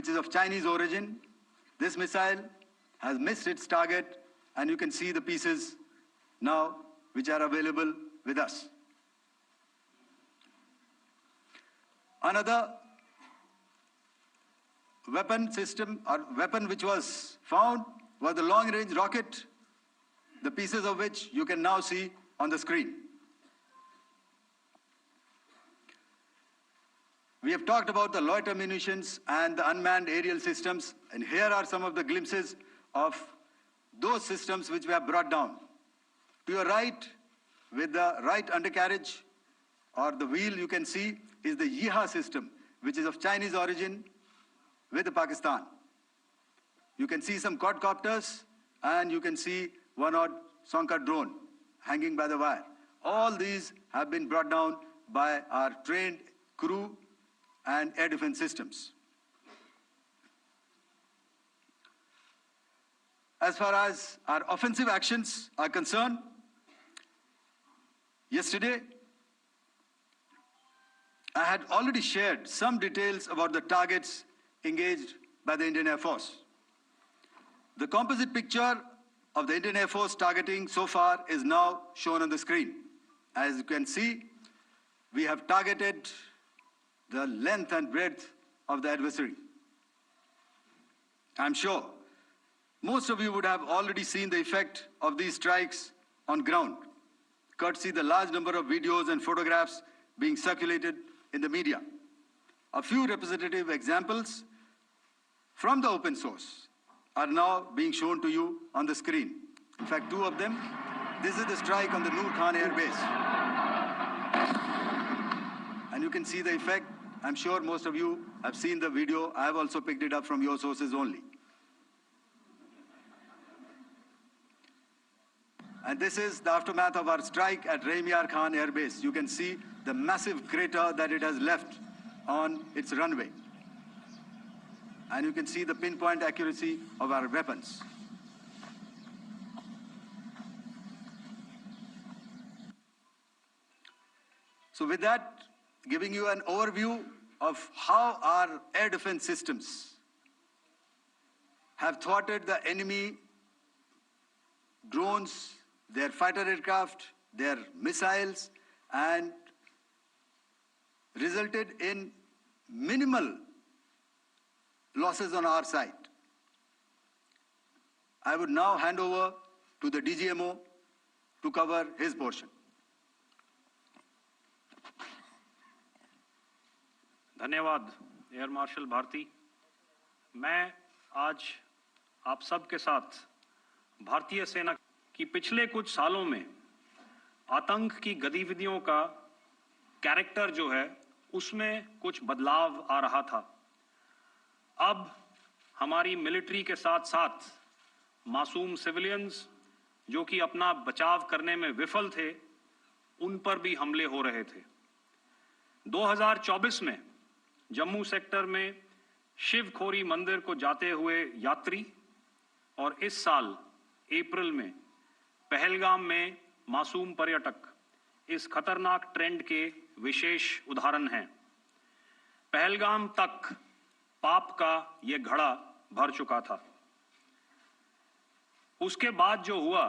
which is of Chinese origin. This missile has missed its target, and you can see the pieces now which are available with us. Another weapon system or weapon which was found was the long-range rocket, the pieces of which you can now see on the screen. We have talked about the loiter munitions and the unmanned aerial systems, and here are some of the glimpses of those systems which we have brought down. To your right, with the right undercarriage or the wheel, you can see is the Yeeha system, which is of Chinese origin with Pakistan. You can see some quadcopters, and you can see one odd Sonka drone hanging by the wire. All these have been brought down by our trained crew and air defense systems. As far as our offensive actions are concerned, yesterday I had already shared some details about the targets engaged by the Indian Air Force. The composite picture of the Indian Air Force targeting so far is now shown on the screen. As you can see, we have targeted the length and breadth of the adversary. I'm sure most of you would have already seen the effect of these strikes on ground, courtesy the large number of videos and photographs being circulated in the media. A few representative examples from the open source are now being shown to you on the screen. In fact, two of them. This is the strike on the Noor Khan Air Base. And you can see the effect. I'm sure most of you have seen the video. I have also picked it up from your sources only. And this is the aftermath of our strike at Rahim Yar Khan Air Base. You can see the massive crater that it has left on its runway. And you can see the pinpoint accuracy of our weapons. So with that, giving you an overview of how our air defense systems have thwarted the enemy drones, their fighter aircraft, their missiles, and resulted in minimal losses on our side. I would now hand over to the DGMO to cover his portion. धन्यवाद air marshal Bharti. मैं आज आप सब के साथ भारतीय सेना की पिछले कुछ सालों में आतंक की गतिविधियों का कैरेक्टर जो है उसमें कुछ बदलाव आ रहा था। अब हमारी मिलिट्री के साथ साथ मासूम सिविलियंस जो कि अपना बचाव करने में विफल थे, उन पर भी हमले हो रहे थे। 2024 में जम्मू सेक्टर में शिवखोरी मंदिर को जाते हुए यात्री और इस साल अप्रैल में पहलगाम में मासूम पर्यटक इस खतरनाक ट्रेंड के विशेष उदाहरण हैं। पहलगाम तक पाप का ये घड़ा भर चुका था। उसके बाद जो हुआ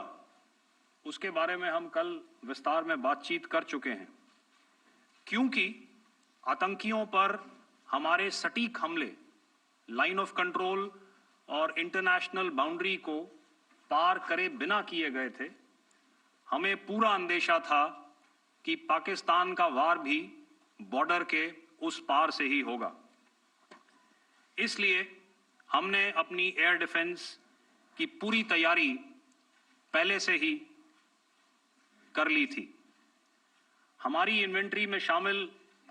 उसके बारे में हम कल विस्तार में बातचीत कर चुके हैं, क्योंकि आतंकियों पर हमारे सटीक हमले लाइन ऑफ कंट्रोल और इंटरनेशनल बाउंड्री को पार करे बिना किए गए थे। हमें पूरा अंदेशा था कि पाकिस्तान का वार भी बॉर्डर के उस पार से ही होगा। इसलिए हमने अपनी एयर डिफेंस की पूरी तैयारी पहले से ही कर ली थी। हमारी इन्वेंट्री में शामिल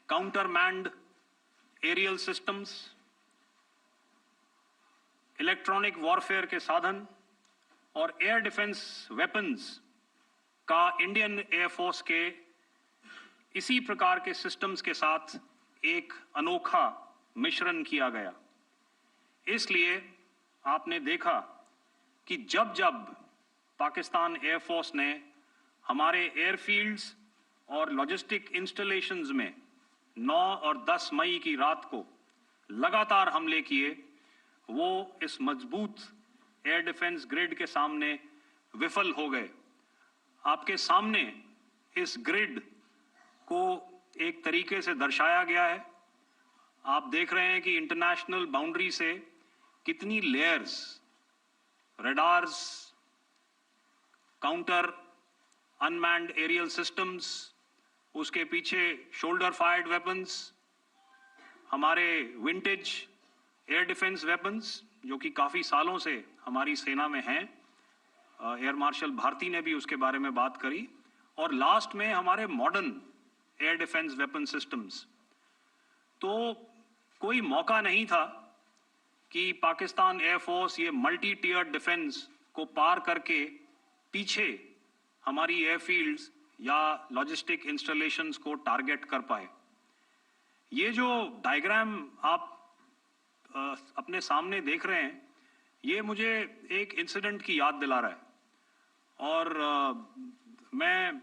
counter manned aerial systems, electronic warfare के साधन और एयर डिफेंस वेपन्स का इंडियन एयरफोर्स के इसी प्रकार के सिस्टम्स के साथ एक अनोखा मिश्रण किया गया। इसलिए आपने देखा कि जब जब पाकिस्तान एयरफोर्स ने हमारे एयरफील्ड्स और लॉजिस्टिक इंस्टॉलेशंस में 9 और 10 मई की रात को लगातार हमले किए, वो इस मजबूत एयर डिफेंस ग्रिड के सामने विफल हो गए। आपके सामने इस ग्रिड को एक तरीके से दर्शाया गया है। आप देख रहे हैं कि इंटरनेशनल बाउंड्री से कितनी layers, radars, counter, unmanned aerial systems, उसके पीछे शोल्डर फायर्ड वेपन्स, हमारे विंटेज एयर डिफेंस वेपन्स जो कि काफी सालों से हमारी सेना में हैं। एयर मार्शल भारती ने भी उसके बारे में बात करी। और लास्ट में हमारे modern air defence weapon systems. तो कोई मौका नहीं था कि पाकिस्तान एयरफोर्स ये मल्टी टियर डिफेंस को पार करके पीछे हमारी एयरफील्ड्स या लॉजिस्टिक इंस्टॉलेशंस को टारगेट कर पाए। ये जो डायग्राम आप अपने सामने देख रहे हैं, ये मुझे एक इंसिडेंट की याद दिला रहा है। और मैं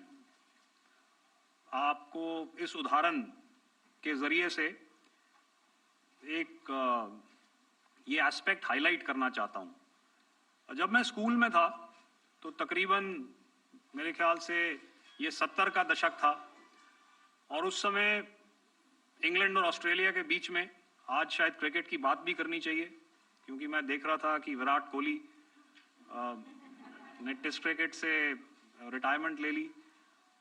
आपको इस उदाहरण के जरिए से एक ये एस्पेक्ट हाईलाइट करना चाहता हूं। जब मैं स्कूल में था तो तकरीबन मेरे ख्याल से ये 70 का दशक था और उस समय इंग्लैंड और ऑस्ट्रेलिया के बीच में, आज शायद क्रिकेट की बात भी करनी चाहिए क्योंकि मैं देख रहा था कि विराट कोहली ने टेस्ट क्रिकेट से रिटायरमेंट ले ली।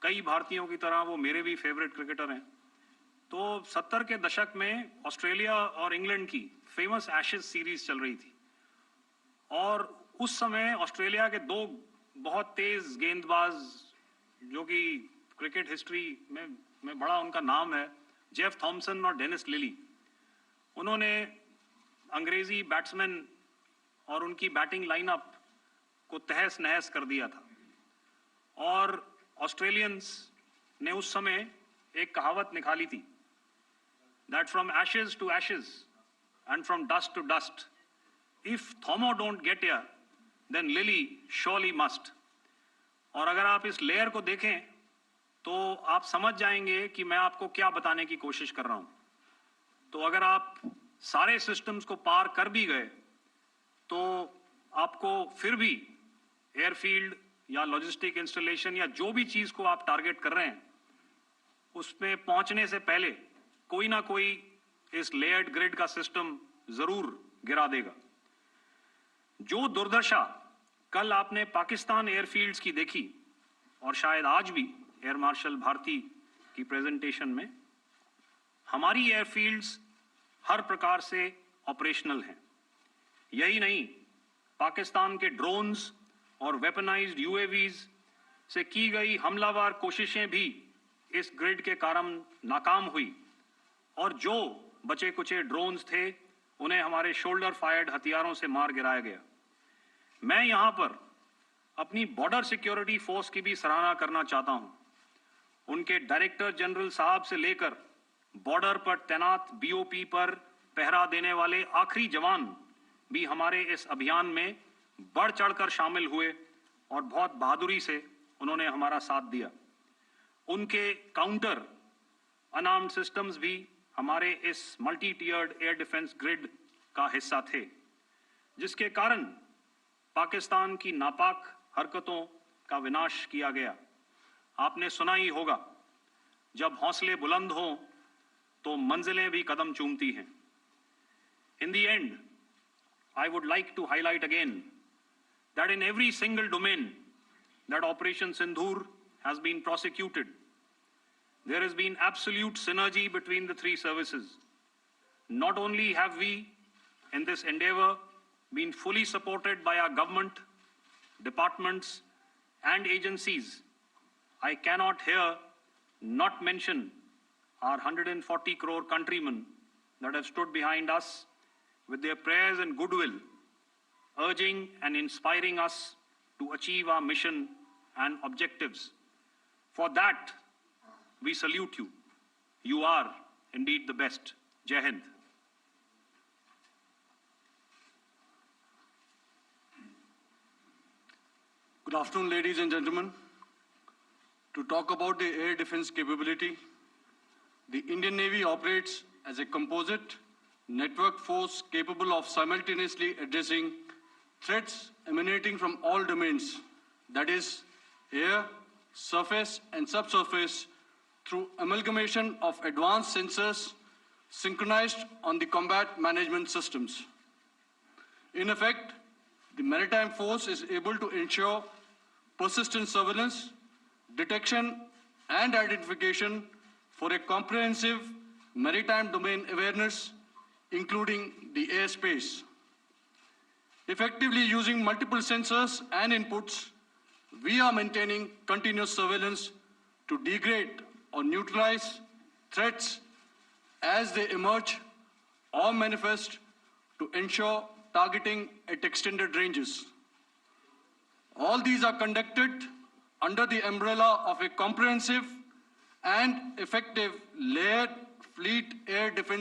कई भारतीयों की तरह वो मेरे भी फेवरेट क्रिकेटर हैं। तो 70 के दशक में ऑस्ट्रेलिया और इंग्लैंड की फेमस एशेज सीरीज चल रही थी और उस समय ऑस्ट्रेलिया के दो बहुत तेज गेंदबाज जो कि क्रिकेट हिस्ट्री में बड़ा उनका नाम है, जेफ थॉमसन और डेनिस लिली, उन्होंने अंग्रेजी बैट्समैन और उनकी बैटिंग लाइनअप को तहस नहस कर दिया था। और ऑस्ट्रेलियंस ने उस समय एक कहावत निकाली थी, that from ashes to ashes and from dust to dust, if Thommo don't get here then Lillee surely must. और अगर आप इस लेयर को देखें तो आप समझ जाएंगे कि मैं आपको क्या बताने की कोशिश कर रहा हूं। तो अगर आप सारे सिस्टम्स को पार कर भी गए तो आपको फिर भी एयरफील्ड या लॉजिस्टिक इंस्टॉलेशन या जो भी चीज को आप टारगेट कर रहे हैं उसमें पहुंचने से पहले कोई ना कोई इस लेयर्ड ग्रिड का सिस्टम जरूर गिरा देगा। जो दुर्दशा कल आपने पाकिस्तान एयरफील्ड्स की देखी और शायद आज भी एयर मार्शल भारती की प्रेजेंटेशन में, हमारी एयरफील्ड्स हर प्रकार से ऑपरेशनल हैं। यही नहीं, पाकिस्तान के ड्रोन्स और वेपनाइज्ड यूएवीज से की गई हमलावर कोशिशें भी इस ग्रिड के कारण नाकाम हुई और जो बचे कुचे ड्रोन्स थे उन्हें हमारे शोल्डर फायर्ड हथियारों से मार गिराया गया। मैं यहां पर अपनी बॉर्डर सिक्योरिटी फोर्स की भी सराहना करना चाहता हूं। उनके डायरेक्टर जनरल साहब से लेकर बॉर्डर पर तैनात बीओपी पर पहरा देने वाले आखिरी जवान भी हमारे इस अभियान में बढ़ चढ़कर शामिल हुए और बहुत बहादुरी से उन्होंने हमारा साथ दिया। उनके काउंटर अनार्म्ड सिस्टम्स भी हमारे इस मल्टी टियर्ड एयर डिफेंस ग्रिड का हिस्सा थे, जिसके कारण पाकिस्तान की नापाक हरकतों का विनाश किया गया। आपने सुना ही होगा, जब हौसले बुलंद हों तो मंजिलें भी कदम चूमती हैं। In the end, I would like to highlight again that in every single domain that Operation Sindhur has been prosecuted, there has been absolute synergy between the three services. Not only have we, in this endeavor, been fully supported by our government, departments, and agencies, I cannot here not mention our 140 crore countrymen that have stood behind us with their prayers and goodwill, urging and inspiring us to achieve our mission and objectives. For that, we salute you. You are indeed the best. Jai Hind. Good afternoon, ladies and gentlemen. To talk about the air defense capability, the Indian Navy operates as a composite network force capable of simultaneously addressing threats emanating from all domains, that is, air, surface, and subsurface, through amalgamation of advanced sensors synchronized on the combat management systems. In effect, the maritime force is able to ensure persistent surveillance, detection, and identification for a comprehensive maritime domain awareness, including the airspace. Effectively using multiple sensors and inputs, we are maintaining continuous surveillance to degrade or neutralize threats as they emerge or manifest, to ensure targeting at extended ranges. All these are conducted under the umbrella of a comprehensive and effective layered fleet air defense